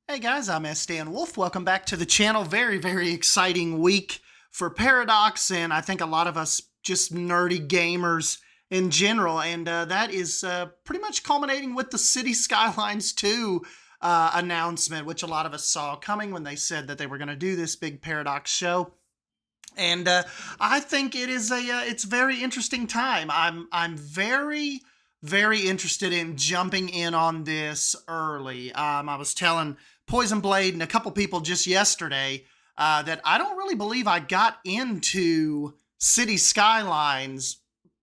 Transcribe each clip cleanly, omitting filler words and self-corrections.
Hey guys, I'm S. Dan Wolf. Welcome back to the channel. Very exciting week for Paradox, and I think a lot of us just nerdy gamers in general. And that is pretty much culminating with the City Skylines II announcement, which a lot of us saw coming when they said that they were going to do this big Paradox show. And I think it is it's a very interesting time. I'm very interested in jumping in on this early. I was telling Poison Blade and a couple people just yesterday that I don't really believe I got into City Skylines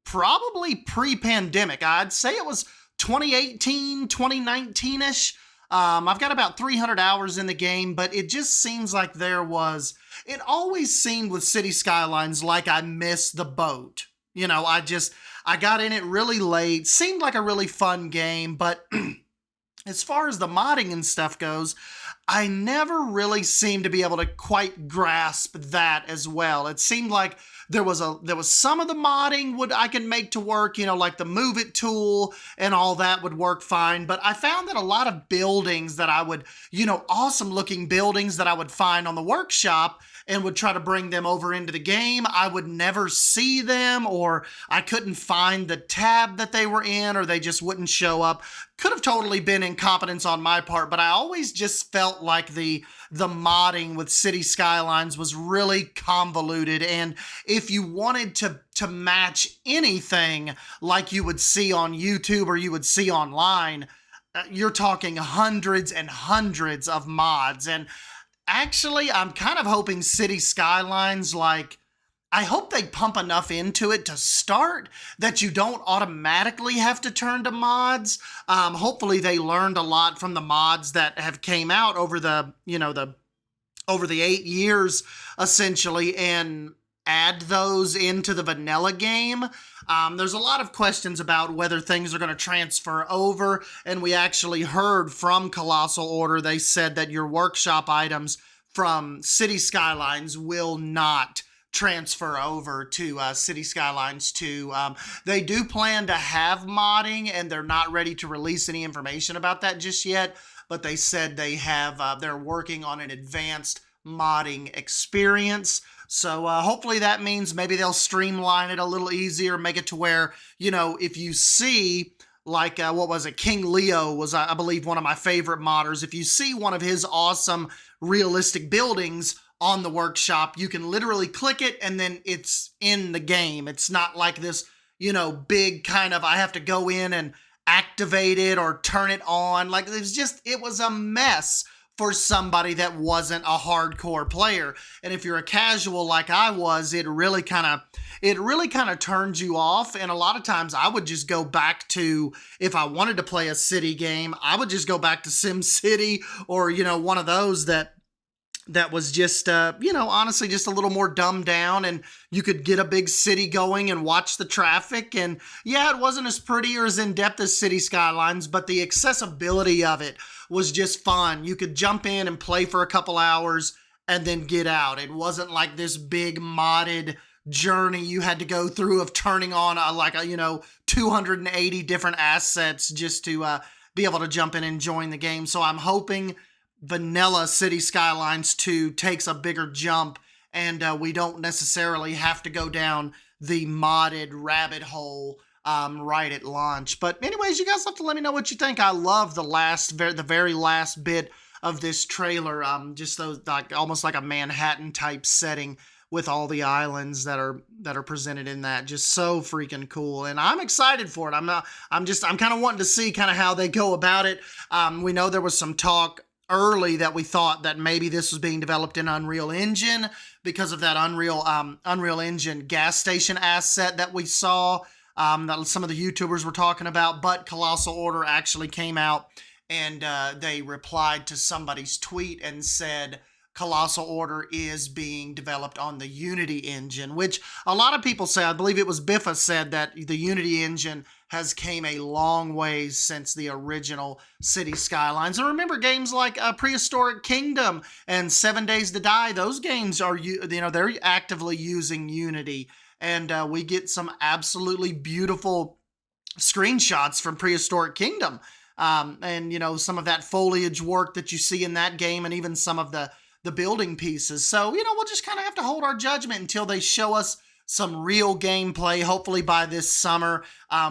probably pre-pandemic. I'd say it was 2018, 2019-ish. I've got about 300 hours in the game, but it just seems like it always seemed with City Skylines like I missed the boat. You know, I got in it really late. Seemed like a really fun game, but as far as the modding and stuff goes, I never really seemed to be able to quite grasp that as well. It seemed like there was some of the modding I could make to work, you know, like the move it tool and all that would work fine. But I found that a lot of buildings that I would, you know, awesome looking buildings that I would find on the workshop and would try to bring them over into the game, I would never see them, or I couldn't find the tab that they were in, or they just wouldn't show up. Could have totally been incompetence on my part, but I always just felt like the modding with City Skylines was really convoluted. And if you wanted to match anything like you would see on YouTube or you would see online, you're talking hundreds and hundreds of mods. And actually, I'm kind of hoping City Skylines, I hope they pump enough into it to start that you don't automatically have to turn to mods. Hopefully they learned a lot from the mods that have came out over over the 8 years, essentially, and add those into the vanilla game. There's a lot of questions about whether things are going to transfer over, and we actually heard from Colossal Order. They said that your workshop items from City Skylines will not transfer over to City Skylines 2. They do plan to have modding, and they're not ready to release any information about that just yet, but they said they're working on an advanced modding experience. So hopefully that means maybe they'll streamline it a little easier, make it to where, you know, if you see, like, what was it? King Leo was, I believe, one of my favorite modders. If you see one of his awesome realistic buildings on the workshop, you can literally click it and then it's in the game. It's not like this, you know, big kind of, I have to go in and activate it or turn it on. Like, it was a mess for somebody that wasn't a hardcore player. And if you're a casual like I was, it really kind of turns you off. And a lot of times I would just go back to, if I wanted to play a city game, I would just go back to Sim City, or, you know, one of those that was just, you know, honestly just a little more dumbed down, and you could get a big city going and watch the traffic. And yeah, it wasn't as pretty or as in-depth as City Skylines, but the accessibility of it was just fun. You could jump in and play for a couple hours and then get out. It wasn't like this big modded journey you had to go through of turning on 280 different assets just to be able to jump in and join the game. So I'm hoping vanilla City Skylines 2 takes a bigger jump, and we don't necessarily have to go down the modded rabbit hole right at launch. But anyways, you guys have to let me know what you think. I love the very last bit of this trailer. Just those, like, almost like a Manhattan type setting with all the islands that are presented in that. Just so freaking cool, and I'm excited for it. I'm kind of wanting to see kind of how they go about it. We know there was some talk early that we thought that maybe this was being developed in Unreal Engine because of that Unreal Engine gas station asset that we saw, that some of the YouTubers were talking about. But Colossal Order actually came out and they replied to somebody's tweet and said Colossal Order is being developed on the Unity engine, which a lot of people say, I believe it was Biffa said that the Unity engine has came a long ways since the original City Skylines. And remember, games like Prehistoric Kingdom and 7 Days to Die, those games are, they're actively using Unity. And we get some absolutely beautiful screenshots from Prehistoric Kingdom and, some of that foliage work that you see in that game, and even some of the building pieces. So, we'll just kind of have to hold our judgment until they show us some real gameplay. Hopefully by this summer,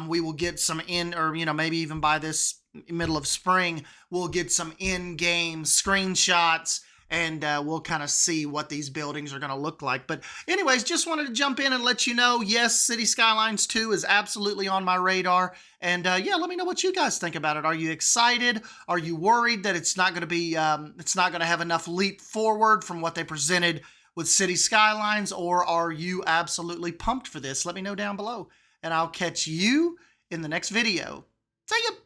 we will get some or, maybe even by this middle of spring, we'll get some in-game screenshots, and we'll kind of see what these buildings are going to look like. But anyways, just wanted to jump in and let you know, yes, City Skylines 2 is absolutely on my radar. And yeah, let me know what you guys think about it. Are you excited? Are you worried that it's not going to be, it's not going to have enough leap forward from what they presented with City Skylines? Or are you absolutely pumped for this? Let me know down below, and I'll catch you in the next video. See ya!